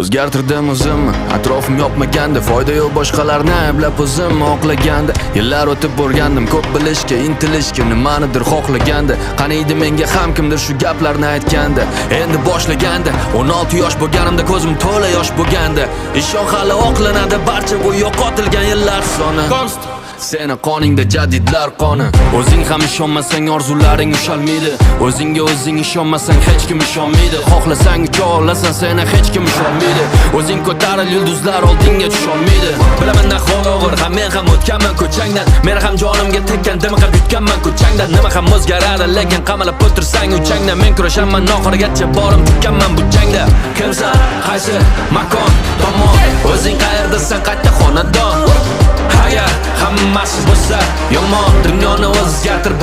O'zgartirdim o'zim, atrofim yopmaganda, foyda yo'q boshqalarni ayblab o'zim oqlaganda. Yillar o'tib borgandim, ko'p bilishga, intilishga, nimanidir xohlaganda. Qani edi menga ham kimdir shu gaplarni aytganda. Endi boshlaganda, 16 yosh bo'lganimda ko'zim to'la yosh bo'lganda. Ishon hali oqlanadi barcha bu yo'qotilgan yillar soni. Seni qoningda jadidlar qoni. O'zing ham ishonmasang orzularing ushalmaydi. O'zingga o'zing ishonmasang hech kim ishonmaydi. Xohlasang ucha olasan, seni hech kim ishonmaydi. O'zing ko'taril, yulduzlar oldinga tusholmaydi. Bilaman ahvol og'ir, ham men ham o'tganman ko'changdan. Men ham jonimga tekkan, dimiqib yutganman ko'changdan. Nima ham o'zgaradi, lekin qamalib o'tirsang uchangdan. Men kurashaman oxirigacha, borim tutganman bu jangda. Kimsan, qaysi makon, tomon, o'zing qayerdasan, qayta xonadon. Agar hammasi bo'lsa yomon, dunyoni o'zgartir